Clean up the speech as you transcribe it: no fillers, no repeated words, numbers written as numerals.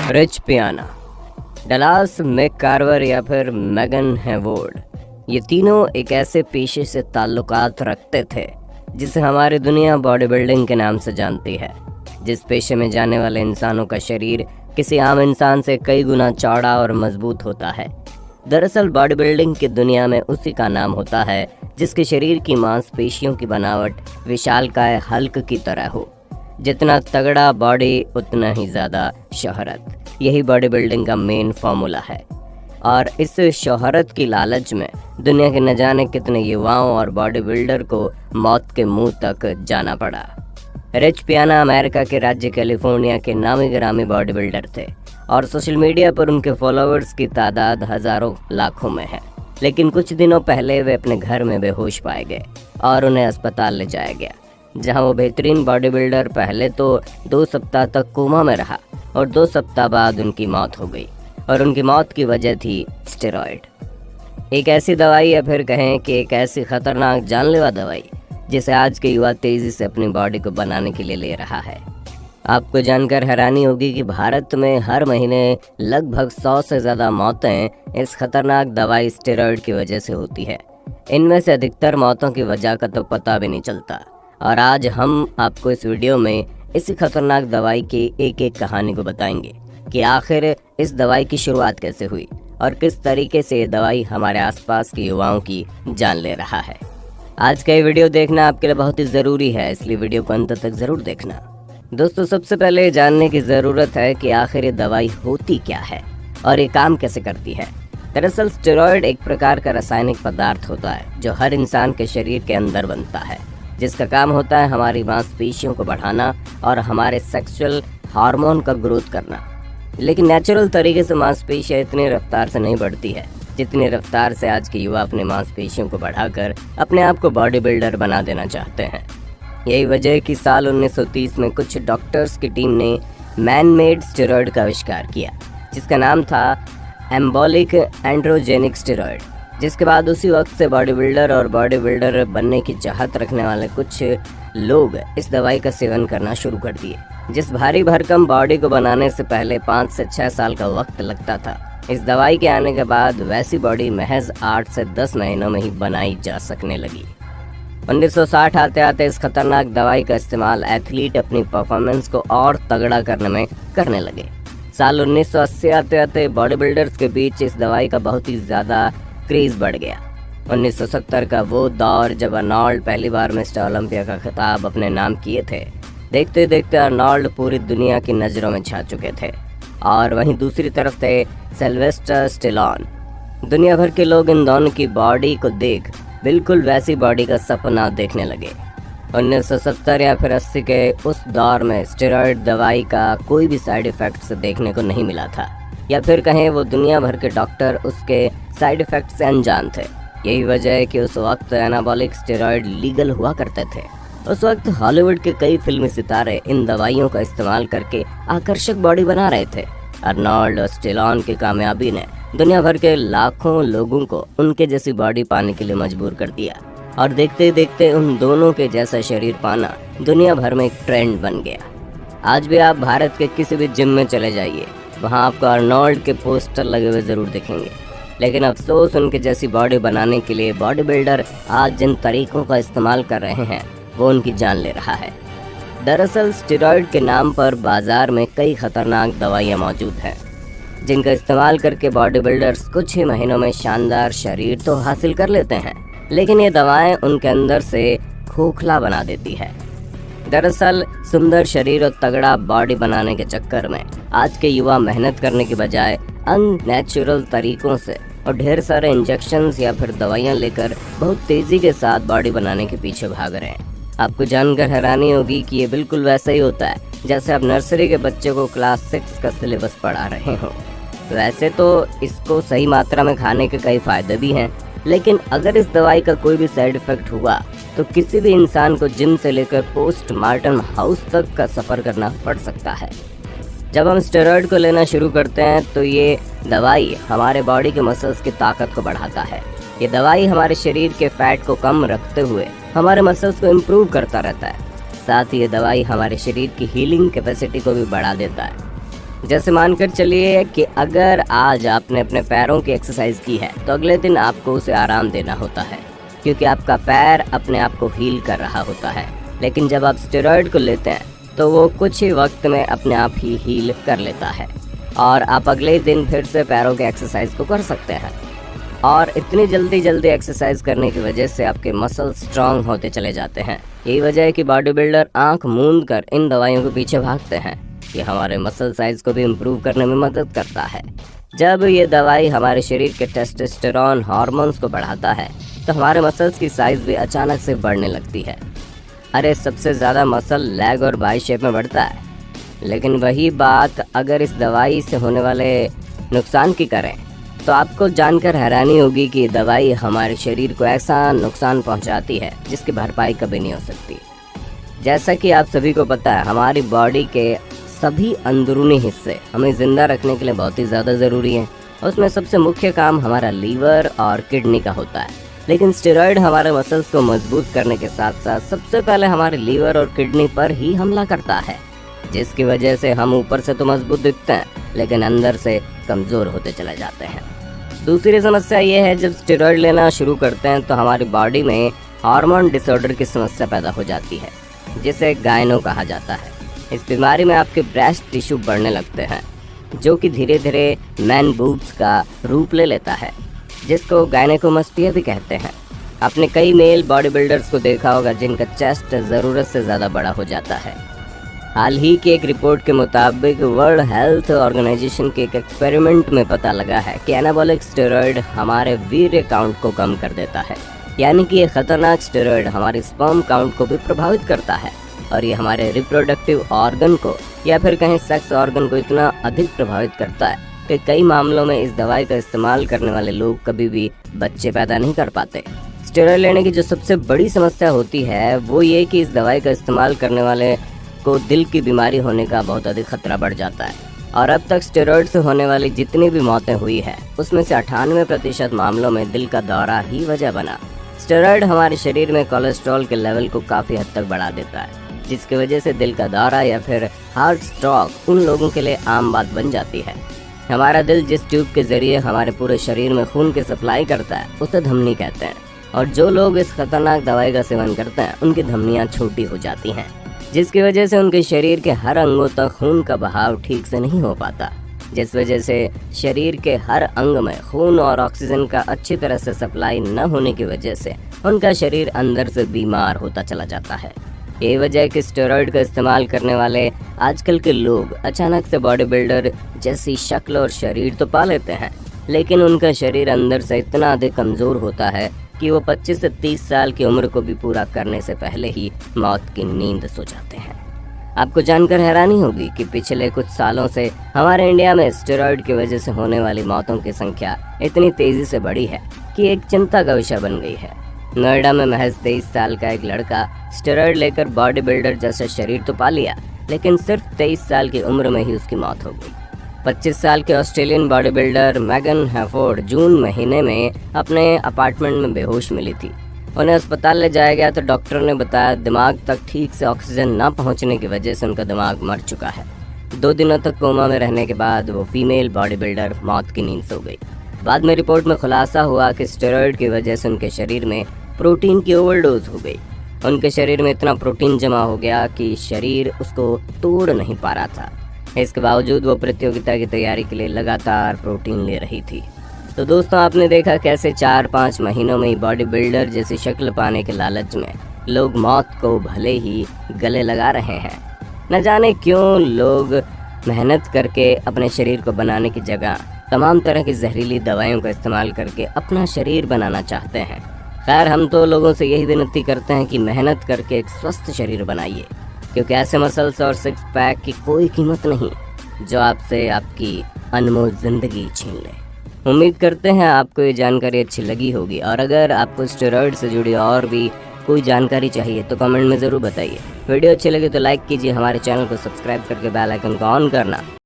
Rich पियाना, Dallas मैककार्वर या फिर मेगन हेवोर्ड, ये तीनों एक ऐसे पेशे से ताल्लुकात रखते थे जिसे हमारी दुनिया बॉडी बिल्डिंग के नाम से जानती है। जिस पेशे में जाने वाले इंसानों का शरीर किसी आम इंसान से कई गुना चौड़ा और मजबूत होता है। दरअसल बॉडी बिल्डिंग की दुनिया में उसी का नाम होता है जिसके शरीर की मांसपेशियों की बनावट विशालकाय हल्क की तरह हो। जितना तगड़ा बॉडी उतना ही ज़्यादा शोहरत, यही बॉडी बिल्डिंग का मेन फॉर्मूला है। और इस शोहरत की लालच में दुनिया के न जाने कितने युवाओं और बॉडी बिल्डर को मौत के मुंह तक जाना पड़ा। रिच पियाना अमेरिका के राज्य कैलिफोर्निया के नामी गिरामी बॉडी बिल्डर थे और सोशल मीडिया पर उनके फॉलोअर्स की तादाद हज़ारों लाखों में है। लेकिन कुछ दिनों पहले वे अपने घर में बेहोश पाए गए और उन्हें अस्पताल ले जाया गया, जहां वो बेहतरीन बॉडी बिल्डर पहले तो 2 सप्ताह तक कोमा में रहा और 2 सप्ताह बाद उनकी मौत हो गई। और उनकी मौत की वजह थी स्टेरॉयड, एक ऐसी दवाई या फिर कहें कि एक ऐसी खतरनाक जानलेवा दवाई जिसे आज के युवा तेजी से अपनी बॉडी को बनाने के लिए ले रहा है। आपको जानकर हैरानी होगी कि भारत में हर महीने लगभग 100 से ज़्यादा मौतें इस खतरनाक दवाई स्टेरॉयड की वजह से होती है। इनमें से अधिकतर मौतों की वजह का तो पता भी नहीं चलता। और आज हम आपको इस वीडियो में इसी खतरनाक दवाई की एक एक कहानी को बताएंगे कि आखिर इस दवाई की शुरुआत कैसे हुई और किस तरीके से ये दवाई हमारे आसपास के युवाओं की जान ले रहा है। आज का ये वीडियो देखना आपके लिए बहुत ही ज़रूरी है, इसलिए वीडियो को अंत तक ज़रूर देखना। दोस्तों, सबसे पहले जानने की ज़रूरत है कि आखिर ये दवाई होती क्या है और ये काम कैसे करती है। दरअसल स्टेरॉयड एक प्रकार का रासायनिक पदार्थ होता है जो हर इंसान के शरीर के अंदर बनता है, जिसका काम होता है हमारी मांसपेशियों को बढ़ाना और हमारे सेक्सुअल हार्मोन का ग्रोथ करना। लेकिन नेचुरल तरीके से मांसपेशियाँ इतनी रफ्तार से नहीं बढ़ती है जितनी रफ्तार से आज के युवा अपने मांसपेशियों को बढ़ाकर अपने आप को बॉडी बिल्डर बना देना चाहते हैं। यही वजह है कि साल 1930 में कुछ डॉक्टर्स की टीम ने मैन मेड स्टेरॉयड का आविष्कार किया, जिसका नाम था एम्बोलिक एंड्रोजेनिक स्टेरॉयड। जिसके बाद उसी वक्त से बॉडी बिल्डर और बॉडी बिल्डर बनने की चाहत रखने वाले कुछ लोग इस दवाई का सेवन करना शुरू कर दिए। जिस भारी भरकम बॉडी को बनाने से पहले 5 से 6 साल का वक्त लगता था, इस दवाई के आने के बाद वैसी बॉडी महज 8 से 10 महीनों में ही बनाई जा सकने लगी। 1960 आते आते इस खतरनाक दवाई का इस्तेमाल एथलीट अपनी परफॉर्मेंस को और तगड़ा करने में करने लगे। साल 1980 आते आते बॉडी बिल्डर्स के बीच इस दवाई का बहुत ही ज़्यादा क्रेज बढ़ गया। 1970 का वो दौर जब अर्नोल्ड पहली बार मिस्टर ओलंपिया का खिताब अपने नाम किए थे। देखते देखते अर्नोल्ड पूरी दुनिया की नज़रों में छा चुके थे और वहीं दूसरी तरफ थे सिल्वेस्टर स्टेलोन। दुनिया भर के लोग इन दोनों की बॉडी को देख बिल्कुल वैसी बॉडी का सपना देखने लगे। 1970 या फिर 80 के उस दौर में स्टेरॉयड दवाई का कोई भी साइड इफ़ेक्ट्स देखने को नहीं मिला था, या फिर कहें वो दुनिया भर के डॉक्टर उसके साइड इफ़ेक्ट से अनजान थे। यही वजह है कि उस वक्त एनाबॉलिक स्टेरॉयड लीगल हुआ करते थे। उस वक्त हॉलीवुड के कई फिल्मी सितारे इन दवाइयों का इस्तेमाल करके आकर्षक बॉडी बना रहे थे। अर्नोल्ड और स्टेलोन की कामयाबी ने दुनिया भर के लाखों लोगों को उनके जैसी बॉडी पाने के लिए मजबूर कर दिया और देखते देखते उन दोनों के जैसा शरीर पाना दुनिया भर में एक ट्रेंड बन गया। आज भी आप भारत के किसी भी जिम में चले जाइए, वहाँ आपको अर्नोल्ड के पोस्टर लगे हुए ज़रूर दिखेंगे। लेकिन अफसोस, उनके जैसी बॉडी बनाने के लिए बॉडी बिल्डर आज जिन तरीकों का इस्तेमाल कर रहे हैं वो उनकी जान ले रहा है। दरअसल स्टेरॉयड के नाम पर बाजार में कई खतरनाक दवाइयाँ मौजूद हैं जिनका इस्तेमाल करके बॉडी बिल्डर्स कुछ ही महीनों में शानदार शरीर तो हासिल कर लेते हैं, लेकिन ये दवाएं उनके अंदर से खोखला बना देती है। दरअसल सुंदर शरीर और तगड़ा बॉडी बनाने के चक्कर में आज के युवा मेहनत करने के बजाय अननेचुरल तरीकों से और ढेर सारे इंजेक्शंस या फिर दवाइयाँ लेकर बहुत तेज़ी के साथ बॉडी बनाने के पीछे भाग रहे हैं। आपको जानकर हैरानी होगी कि ये बिल्कुल वैसा ही होता है जैसे आप नर्सरी के बच्चे को क्लास 6 का सिलेबस पढ़ा रहे हो। वैसे तो इसको सही मात्रा में खाने के कई फ़ायदे भी हैं, लेकिन अगर इस दवाई का कोई भी साइड इफ़ेक्ट हुआ तो किसी भी इंसान को जिम से लेकर पोस्टमार्टम हाउस तक का सफ़र करना पड़ सकता है। जब हम स्टेरॉयड को लेना शुरू करते हैं तो ये दवाई हमारे बॉडी के मसल्स की ताकत को बढ़ाता है। ये दवाई हमारे शरीर के फैट को कम रखते हुए हमारे मसल्स को इम्प्रूव करता रहता है। साथ ही ये दवाई हमारे शरीर की हीलिंग कैपेसिटी को भी बढ़ा देता है। जैसे मानकर चलिए कि अगर आज आपने अपने पैरों की एक्सरसाइज की है तो अगले दिन आपको उसे आराम देना होता है, क्योंकि आपका पैर अपने आप को हील कर रहा होता है। लेकिन जब आप स्टेरॉइड को लेते हैं तो वो कुछ ही वक्त में अपने आप ही हील कर लेता है और आप अगले दिन फिर से पैरों के एक्सरसाइज को कर सकते हैं। और इतनी जल्दी एक्सरसाइज करने की वजह से आपके मसल स्ट्रांग होते चले जाते हैं। यही वजह है कि बॉडी बिल्डर आंख मूंद कर इन दवाइयों के पीछे भागते हैं। ये हमारे मसल साइज को भी इम्प्रूव करने में मदद करता है। जब ये दवाई हमारे शरीर के टेस्टोस्टेरोन हार्मोन्स को बढ़ाता है तो हमारे मसल्स की साइज भी अचानक से बढ़ने लगती है। अरे सबसे ज़्यादा मसल लेग और बाई शेप में बढ़ता है। लेकिन वही बात अगर इस दवाई से होने वाले नुकसान की करें तो आपको जानकर हैरानी होगी कि दवाई हमारे शरीर को ऐसा नुकसान पहुंचाती है जिसकी भरपाई कभी नहीं हो सकती। जैसा कि आप सभी को पता है, हमारी बॉडी के सभी अंदरूनी हिस्से हमें ज़िंदा रखने के लिए बहुत ही ज़्यादा ज़रूरी हैं। उसमें सबसे मुख्य काम हमारा लीवर और किडनी का होता है। लेकिन स्टेरॉइड हमारे मसल्स को मजबूत करने के साथ साथ सबसे पहले हमारे लीवर और किडनी पर ही हमला करता है, जिसकी वजह से हम ऊपर से तो मजबूत दिखते हैं लेकिन अंदर से कमज़ोर होते चले जाते हैं। दूसरी समस्या ये है, जब स्टेरॉइड लेना शुरू करते हैं तो हमारी बॉडी में हार्मोन डिसऑर्डर की समस्या पैदा हो जाती है, जिसे गायनो कहा जाता है। इस बीमारी में आपके ब्रेस्ट टिश्यू बढ़ने लगते हैं, जो कि धीरे धीरे मैन बूब्स का रूप ले लेता है, जिसको गायनेकोमास्टिया भी कहते हैं। आपने कई मेल बॉडी बिल्डर्स को देखा होगा जिनका चेस्ट ज़रूरत से ज़्यादा बड़ा हो जाता है। हाल ही की एक रिपोर्ट के मुताबिक वर्ल्ड हेल्थ ऑर्गेनाइजेशन के एक एक्सपेरिमेंट में पता लगा है कि एनाबॉलिक स्टेरॉइड हमारे वीर्य काउंट को कम कर देता है। यानी कि ये खतरनाक स्टेरॉइड हमारे स्पर्म काउंट को भी प्रभावित करता है और ये हमारे रिप्रोडक्टिव ऑर्गन को या फिर कहीं सेक्स ऑर्गन को इतना अधिक प्रभावित करता है कि कई मामलों में इस दवाई का इस्तेमाल करने वाले लोग कभी भी बच्चे पैदा नहीं कर पाते। स्टेरॉइड लेने की जो सबसे बड़ी समस्या होती है वो ये कि इस दवाई का इस्तेमाल करने वाले को दिल की बीमारी होने का बहुत अधिक खतरा बढ़ जाता है। और अब तक स्टेरॉइड से होने वाली जितनी भी मौतें हुई है उसमें से 98% मामलों में दिल का दौरा ही वजह बना। स्टेरॉइड हमारे शरीर में कोलेस्ट्रॉल के लेवल को काफ़ी हद तक बढ़ा देता है, जिसकी वजह से दिल का दौरा या फिर हार्ट स्ट्रोक उन लोगों के लिए आम बात बन जाती है। हमारा दिल जिस ट्यूब के जरिए हमारे पूरे शरीर में खून की सप्लाई करता है उसे धमनी कहते हैं, और जो लोग इस खतरनाक दवाई का सेवन करते हैं उनकी धमनियाँ छोटी हो जाती हैं, जिसकी वजह से उनके शरीर के हर अंगों तक खून का बहाव ठीक से नहीं हो पाता, जिस वजह से शरीर के हर अंग में खून और ऑक्सीजन का अच्छी तरह से सप्लाई न होने की वजह से उनका शरीर अंदर से बीमार होता चला जाता है। यही वजह है कि स्टेरॉइड का इस्तेमाल करने वाले आजकल के लोग अचानक से बॉडी बिल्डर जैसी शक्ल और शरीर तो पा लेते हैं, लेकिन उनका शरीर अंदर से इतना अधिक कमज़ोर होता है कि वो 25 से 30 साल की उम्र को भी पूरा करने से पहले ही मौत की नींद सो जाते हैं। आपको जानकर हैरानी होगी कि पिछले कुछ सालों से हमारे इंडिया में स्टेरॉइड की वजह से होने वाली मौतों की संख्या इतनी तेज़ी से बढ़ी है कि एक चिंता का विषय बन गई है। नोएडा में महज 23 साल का एक लड़का स्टेरॉइड लेकर बॉडी बिल्डर जैसा शरीर तो पा लिया, लेकिन सिर्फ 23 साल की उम्र में ही उसकी मौत हो गई। 25 साल के ऑस्ट्रेलियन बॉडी बिल्डर मैगन हैफोर्ड जून महीने में अपने अपार्टमेंट में बेहोश मिली थी। उन्हें अस्पताल ले जाया गया तो डॉक्टर ने बताया दिमाग तक ठीक से ऑक्सीजन न पहुंचने की वजह से उनका दिमाग मर चुका है। 2 दिनों तक कोमा में रहने के बाद वो फीमेल बॉडी बिल्डर मौत की नींद सो गई। बाद में रिपोर्ट में खुलासा हुआ कि स्टेरॉइड की वजह से उनके शरीर में प्रोटीन की ओवरडोज हो गई। उनके शरीर में इतना प्रोटीन जमा हो गया कि शरीर उसको तोड़ नहीं पा रहा था। इसके बावजूद वो प्रतियोगिता की तैयारी के लिए लगातार प्रोटीन ले रही थी। तो दोस्तों, आपने देखा कैसे 4-5 महीनों में ही बॉडी बिल्डर जैसी शक्ल पाने के लालच में लोग मौत को भले ही गले लगा रहे हैं। न जाने क्यों लोग मेहनत करके अपने शरीर को बनाने की जगह तमाम तरह की जहरीली दवाइयों का इस्तेमाल करके अपना शरीर बनाना चाहते हैं। खैर, हम तो लोगों से यही विनती करते हैं कि मेहनत करके एक स्वस्थ शरीर बनाइए, क्योंकि ऐसे मसल्स और 6 पैक की कोई कीमत नहीं जो आपसे आपकी अनमोल ज़िंदगी छीन ले। उम्मीद करते हैं आपको ये जानकारी अच्छी लगी होगी, और अगर आपको स्टेरॉइड से जुड़ी और भी कोई जानकारी चाहिए तो कमेंट में ज़रूर बताइए। वीडियो अच्छी लगे तो लाइक कीजिए, हमारे चैनल को सब्सक्राइब करके बेल आइकन को ऑन करना